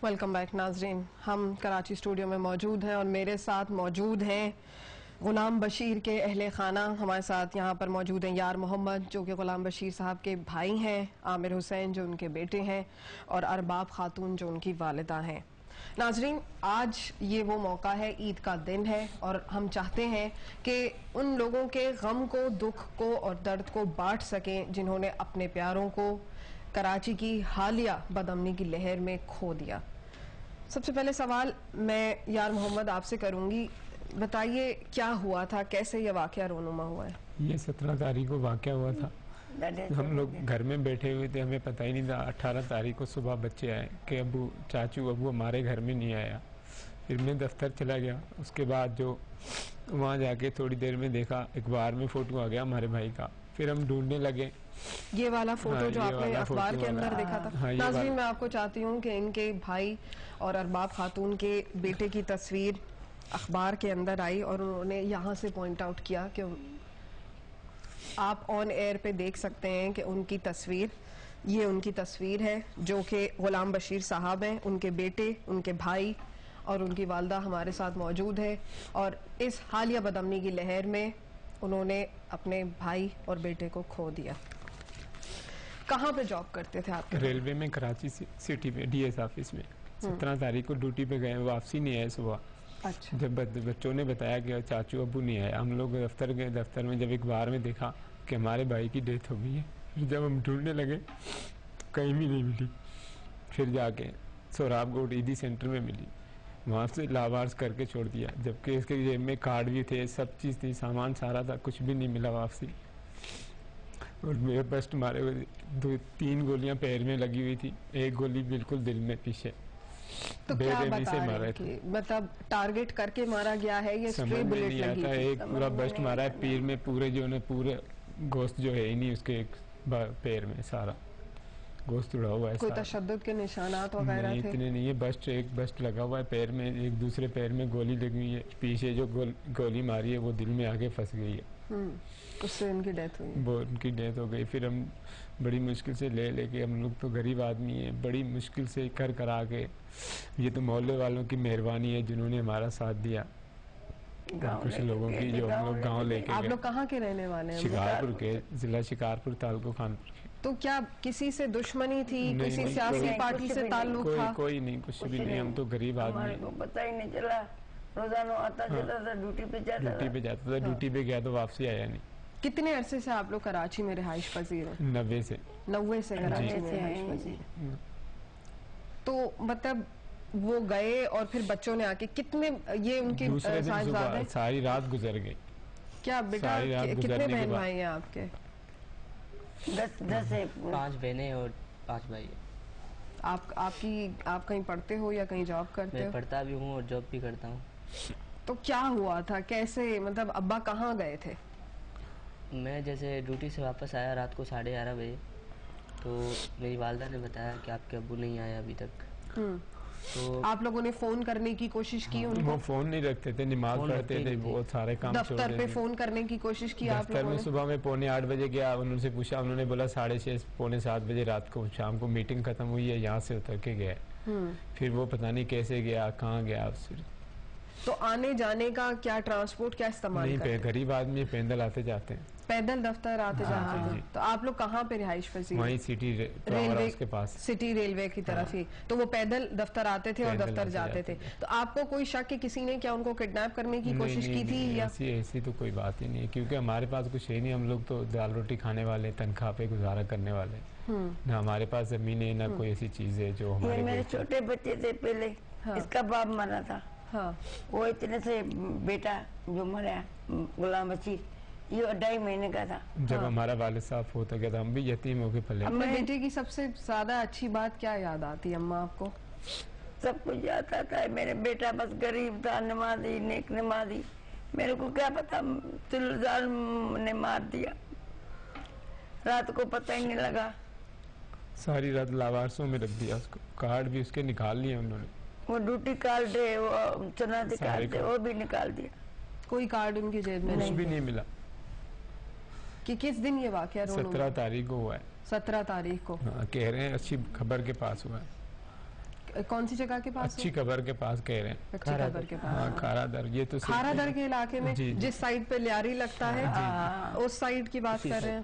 Welcome back नाजरीन। हम Karachi studio में मौजूद हैं और मेरे साथ मौजूद हैं गुलाम बशीर के अहले खाना। हमारे साथ यहाँ पर मौजूद हैं यार मोहम्मद जो कि गुलाम बशीर साहब के भाई हैं, आमिर हुसैन जो उनके बेटे हैं और अरबाब खातून जो उनकी वालिदा हैं। नाजरीन, आज ये वो मौका है, ईद का दिन है और हम चाहते हैं कि उन लोगों के गम को, दुख को और दर्द को बांट सकें जिन्होंने अपने प्यारों को कराची की हालिया बदअमनी की लहर में खो दिया। सबसे पहले सवाल मैं यार मोहम्मद आपसे करूंगी, बताइए क्या हुआ था, कैसे ये वाकया रोनुमा हुआ है? ये 17 तारीख को वाकया हुआ था। हम लोग घर में बैठे हुए थे, हमें पता ही नहीं था। 18 तारीख को सुबह बच्चे आए कि अबू चाचू अबू हमारे घर में नहीं आया। फिर मैं दफ्तर चला गया। उसके बाद जो वहाँ जाके थोड़ी देर में देखा अखबार में फोटो आ गया हमारे भाई का। फिर हम ढूंढने लगे। ये वाला फोटो जो आपने अखबार के अंदर देखा था? नाज़रीन, मैं आपको चाहती हूँ कि इनके भाई और अरबाब खातून के बेटे की तस्वीर अखबार के अंदर आई और उन्होंने यहाँ से पॉइंट आउट किया कि आप ऑन एयर पे देख सकते हैं कि उनकी तस्वीर, ये उनकी तस्वीर है जो कि गुलाम बशीर साहब हैं, उनके बेटे, उनके भाई और उनकी वालदा हमारे साथ मौजूद है। और इस हालिया बदअमनी की लहर में उन्होंने अपने भाई और बेटे को खो दिया। कहाँ पे जॉब करते थे आप? रेलवे में, कराची सिटी में, डीएस ऑफिस में। 17 तारीख को ड्यूटी पे गए, वापसी नहीं आए सुबह। अच्छा। जब बच्चों ने बताया कि चाचू अबू नहीं आया, हम लोग दफ्तर गए। दफ्तर में जब अखबार में देखा कि हमारे भाई की डेथ हो गई है, फिर जब हम ढूंढने लगे कहीं भी नहीं मिली। फिर जाके सोहराबकोट ईदी सेंटर में मिली, वहाँ से लावार्स करके छोड़ दिया। जबकि इसके जेब में कार्ड भी थे, सब चीज़ थी, सामान सारा था, कुछ भी नहीं मिला वापसी। और मेरे बस्ट मारे हुए 2-3 गोलियां पैर में लगी हुई थी, एक गोली बिल्कुल दिल में पीछे। तो क्या बता रहे थे, मतलब टारगेट करके मारा गया है या स्ट्रे बुलेट लगी थी? एक पूरा बस्ट मारा है पीर में, पूरे जो है पूरे गोश्त जो है ही नहीं उसके पैर में, सारा गोश्त उड़ा हुआ है। कोई तशद्दुद के निशानात वगैरह थे? इतने नहीं है, बस्ट एक बस्ट लगा हुआ है पैर में, एक दूसरे पैर में गोली लगी हुई है, पीछे जो गोली मारी है वो दिल में आगे फंस गई है। उससे उनकी डेथ हुई? वो उनकी डेथ हो गई। फिर हम बड़ी मुश्किल से लेके, हम लोग तो गरीब आदमी हैं, बड़ी मुश्किल से करा के, ये तो मोहल्ले वालों की मेहरबानी है जिन्होंने हमारा साथ दिया, कुछ लोगों की, जो हम लोग गाँव लेके गए। आप लोग कहाँ के रहने वाले हैं? शिकारपुर के, जिला शिकारपुर, तालुका खानपुर के। तो क्या किसी से दुश्मनी थी, किसी सियासी पार्टी से ताल्लुक था? कोई नहीं, कुछ भी नहीं, हम तो गरीब आदमी हैं। पता ही नहीं चला, रोजाना आता जाता था, ड्यूटी पे जाता था। ड्यूटी पे गया तो वापसी आया नहीं। कितने अरसे से आप लोग कराची में रिहाइश पजीर हैं? 90 से। 90 से कराची में रिहाइश पजीर हैं। तो मतलब वो गए और फिर बच्चों ने आके कितने, ये उनकी सारी रात गुजर गई। क्या बेटा, कितने बहन भाई हैं आपके? 10 है। 5 बहनें और 5 भाई। आप कहीं पढ़ते हो या कहीं जॉब करते हो? मैं पढ़ता भी हूँ और जॉब भी करता हूँ। तो क्या हुआ था, कैसे, मतलब अब्बा कहाँ गए थे? मैं जैसे ड्यूटी से वापस आया रात को 11:30 बजे, तो मेरी वालदा ने बताया कि आपके अब्बू नहीं आए अभी तक। तो आप लोगों ने फोन करने की कोशिश की उनको? वो फोन नहीं रखते थे, नमाज पढ़ते थे, बहुत सारे काम। दफ्तर पे फोन करने की कोशिश की आप लोगों ने? सुबह में 7:45 बजे गया, उनसे पूछा, उन्होंने बोला 6:30 पौने 7 बजे रात को, शाम को मीटिंग खत्म हुई है, यहाँ से उतर के गया। फिर वो पता नहीं कैसे गया, कहाँ गया। तो आने जाने का क्या ट्रांसपोर्ट क्या इस्तेमाल करते? नहीं, गरीब आदमी पैदल आते जाते हैं, पैदल दफ्तर आते जाते थे। तो आप लोग कहाँ पे रिहाइश पजीर? वहीं सिटी रेलवे के पास, सिटी रेलवे की तरफ ही। तो वो पैदल दफ्तर आते थे और दफ्तर जाते थे। तो आपको कोई शक कि किसी ने क्या उनको किडनैप करने की कोशिश की थी? या ऐसी तो कोई बात ही नहीं है, क्योंकि हमारे पास कुछ है नहीं, हम लोग तो दाल रोटी खाने वाले, तनख्वाह पे गुजारा करने वाले, ना हमारे पास जमीन है, ना कोई ऐसी चीज है जो हमारे। मेरे छोटे बच्चे थे पहले, इसका बाप मरा था। हाँ। वो इतने से बेटा जो मरा गुलाम बशीर, ये 2.5 महीने का था। जब हमारा वालिद साहब होता गया था, हम भी यतीम होके पले। अपने बेटे की सबसे ज्यादा अच्छी बात क्या याद आती है अम्मा आपको? सब कुछ याद आता है। मेरे बेटा बस गरीब था, नमाजी, नेक नमाजी। मेरे को क्या पता तुलजाल ने मार दिया, रात को पता ही नहीं लगा। सारी रात लावारसों में रख दिया उसको, कार्ड भी उसके निकाल लिए उन्होंने। वो ड्यूटी कार्ड थे, वो चुनाती कार्ड थे, वो भी निकाल दिया। कोई कार्ड उनकी जेब में कुछ भी नहीं मिला। कि किस दिन ये वाकया? 17 तारीख को हुआ है। 17 तारीख को? हाँ, कह रहे हैं अच्छी खबर के पास हुआ है। कौन सी जगह के पास? अच्छी खबर के पास कह रहे हैं। अच्छी खबर के पास। हाँ, खारादर, ये तो खारादर के इलाके में जी, जी। जिस साइड पे लियारी लगता है उस साइड की बात कर रहे हैं।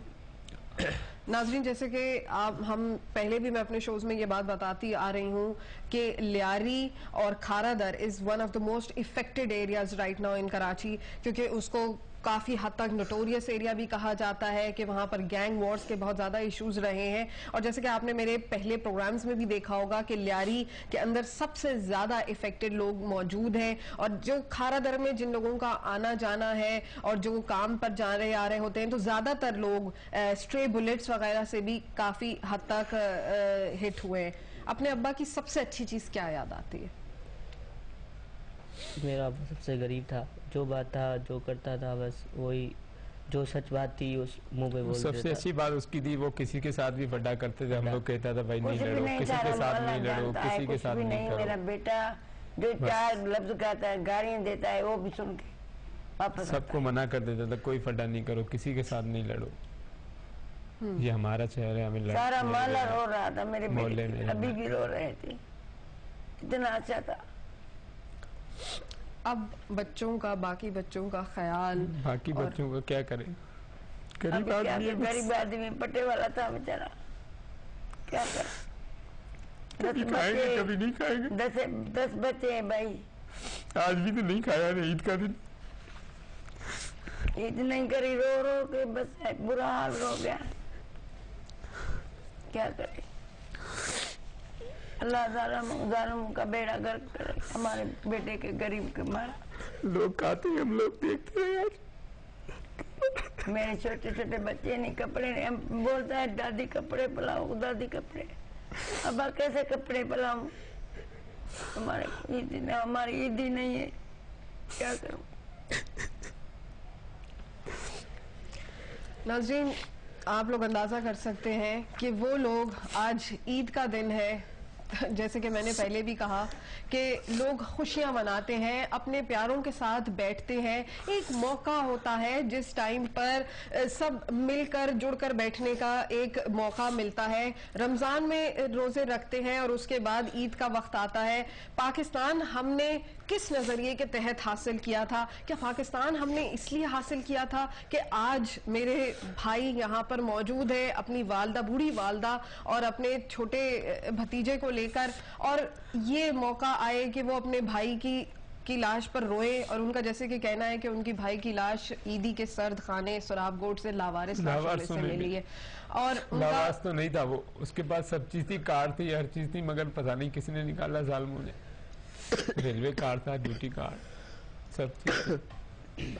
नाजरीन, जैसे कि हम पहले भी मैं अपने शोज में ये बात बताती आ रही हूँ कि लियारी और Kharadar is one of the most affected areas right now in Karachi, क्योंकि उसको काफी हद तक नोटोरियस एरिया भी कहा जाता है कि वहां पर गैंग वॉर्स के बहुत ज्यादा इश्यूज रहे हैं। और जैसे कि आपने मेरे पहले प्रोग्राम्स में भी देखा होगा कि लियारी के अंदर सबसे ज्यादा इफेक्टेड लोग मौजूद हैं, और जो खारादर में जिन लोगों का आना जाना है और जो काम पर जा रहे आ रहे होते हैं, तो ज्यादातर लोग स्ट्रे बुलेट्स वगैरह से भी काफी हद तक हिट हुए हैं। अपने अब्बा की सबसे अच्छी चीज क्या याद आती है? मेरा अब्बा सबसे गरीब था, जो बात था जो करता था बस वही, जो सच बात थी उस मुंह पे बोल देता। सबसे अच्छी बात उसकी थी, वो किसी के साथ भी बड़ा करते थे, हम लोग कहता था भाई नहीं कुछ भी लड़ो, नहीं किसी सारा के साथ मोहल्ला नहीं लड़ो, जानता है, किसी के कुछ साथ भी नहीं नहीं। मेरा करो। बेटा जो चार लफ्ज कहता है, गालियां देता है, वो भी सुन के वापस सबको मना कर देता था, कोई फटा नहीं करो, किसी के साथ नहीं लड़ो, ये हमारा शहर है, हमें सारा मोहल्ला रो रहा था मेरे मोहल्ले बेटे, में अभी भी रो रहे थे, इतना अच्छा था। अब बच्चों का, बाकी बच्चों का ख्याल, बाकी बच्चों का क्या करें, गरीब अभी क्या आदमी है करे, बस। गरीब आदमी पट्टे वाला था बेचारा, क्या कर। कभी खाएंगे कभी नहीं खाएंगे, 10 बच्चे हैं भाई, आज भी तो नहीं खाया है ईद का दिन। ईद नहीं करी, रो रो के बस बुरा हाल हो गया, क्या करे। अल्लाह जालिम का बेड़ा गर्क करे, हमारे बेटे के गरीब के मारा। लोग खाते हैं, हम लोग देखते हैं यार। मेरे छोटे छोटे बच्चे नहीं, कपड़े नहीं, हम बोलता है दादी कपड़े पलाओ, दादी कपड़े, अब कैसे कपड़े पलाऊं, हमारी ईद ही नहीं है, क्या करूं। नाज़रीन, आप लोग अंदाजा कर सकते हैं कि वो लोग, आज ईद का दिन है, जैसे कि मैंने पहले भी कहा कि लोग खुशियां मनाते हैं, अपने प्यारों के साथ बैठते हैं। एक मौका होता है जिस टाइम पर सब मिलकर जुड़कर बैठने का एक मौका मिलता है। रमजान में रोजे रखते हैं और उसके बाद ईद का वक्त आता है। पाकिस्तान हमने किस नजरिए के तहत हासिल किया था? क्या पाकिस्तान हमने इसलिए हासिल किया था कि आज मेरे भाई यहाँ पर मौजूद है, अपनी वालदा, बूढ़ी वालदा और अपने छोटे भतीजे को लेकर, और ये मौका आए कि वो अपने भाई की लाश पर रोए, और उनका जैसे कि कहना है कि उनकी भाई की लाश ईदी के सर्द खाने सुराब गोट से लावारिस से मिली है। और लावारिस तो नहीं था वो, उसके पास सब चीज थी, कार्ड थी, हर चीज थी, मगर पता नहीं किसने निकाला जालिमों ने। रेलवे कार्ड था, ड्यूटी कार्ड, सब चीज।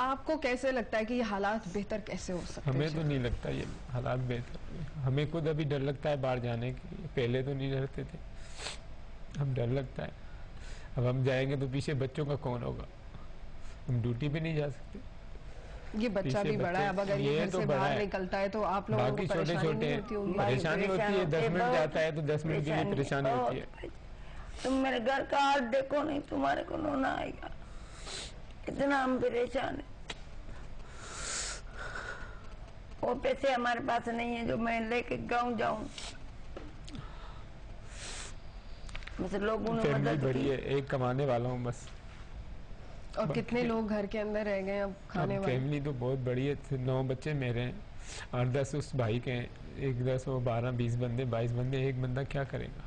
आपको कैसे लगता है कि ये हालात बेहतर कैसे हो सकते हैं? हमें तो नहीं लगता ये हालात बेहतर, हमें खुद अभी डर लगता है बाहर जाने के लिए, पहले तो नहीं डरते थे, अब डर लगता है। अब हम जाएंगे तो पीछे बच्चों का कौन होगा, हम ड्यूटी पे नहीं जा सकते। ये बच्चा भी बड़ा है, अब अगर ये घर से बाहर निकलता है तो आप लोगों को परेशानी नहीं होती होगी? परेशानी होती है, 10 मिनट जाता है तो 10 मिनट के लिए परेशानी होती है। तुम मेरे घर का हाल देखो, नहीं तुम्हारे को रोना आएगा, इतना हम परेशान है। वो पैसे हमारे पास नहीं है जो मैं लेके गाँव जाऊं, बस लोगों ने मदद बड़ी की। है, एक कमाने वाला हूँ बस। और कितने लोग घर के अंदर रह गए अब खाने वाले? फैमिली तो बहुत बड़ी है, 9 बच्चे मेरे हैं और 10 उस भाई के हैं, एक 10 वो 12 20 बंदे 22 बंदे, एक बंदा क्या करेगा,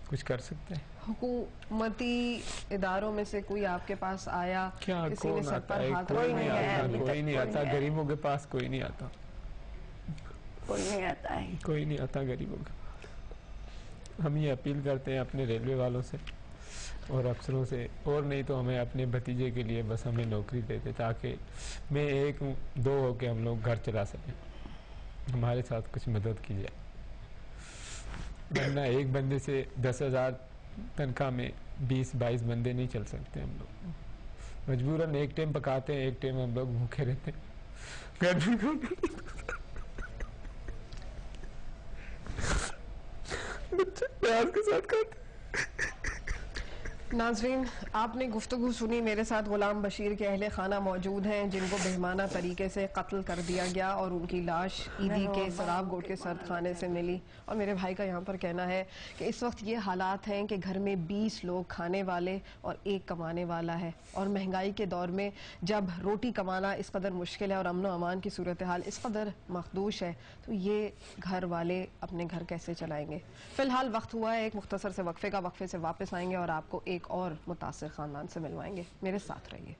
कुछ कर सकते हैं? हुकूमती इदारों में से कोई आपके पास आया? क्या किसी ने सर पर हाथ कोई नहीं आया, आता, अभी कोई तक नहीं कोई आता, नहीं गरीबों के पास कोई नहीं आता, कोई नहीं आता है, कोई नहीं आता गरीबों के। हम ये अपील करते हैं अपने रेलवे वालों से और अफसरों से, और नहीं तो हमें अपने भतीजे के लिए बस हमें नौकरी देते, ताकि मैं 1-2 होके हम लोग घर चला सकें, हमारे साथ कुछ मदद की जाए। वरना एक बंदे से 10,000 तनख्वाह में 20-22 बंदे नहीं चल सकते हम लोग। मजबूरन एक टाइम पकाते हैं, एक टाइम हम लोग भूखे रहते हैं। गर्मी बच्चे प्यार के साथ खाते। नाजरीन, आपने गुफ्तगू सुनी। मेरे साथ गुलाम बशीर के अहले खाना मौजूद हैं जिनको बेहमाना तरीके से कत्ल कर दिया गया और उनकी लाश ईदी के सराब गोट के सर्द खाने से मिली। और मेरे भाई का यहाँ पर कहना है कि इस वक्त ये हालात हैं कि घर में 20 लोग खाने वाले और एक कमाने वाला है, और महंगाई के दौर में जब रोटी कमाना इस कदर मुश्किल है और अमन अमान की सूरत हाल इस कदर मखदूश है, तो ये घर वाले अपने घर कैसे चलाएंगे। फिलहाल वक्त हुआ है एक मुख्तसर से वक्फे का। वक्फे से वापस आएंगे और आपको एक और मुतासिर खानदान से मिलवाएंगे। मेरे साथ रहिए।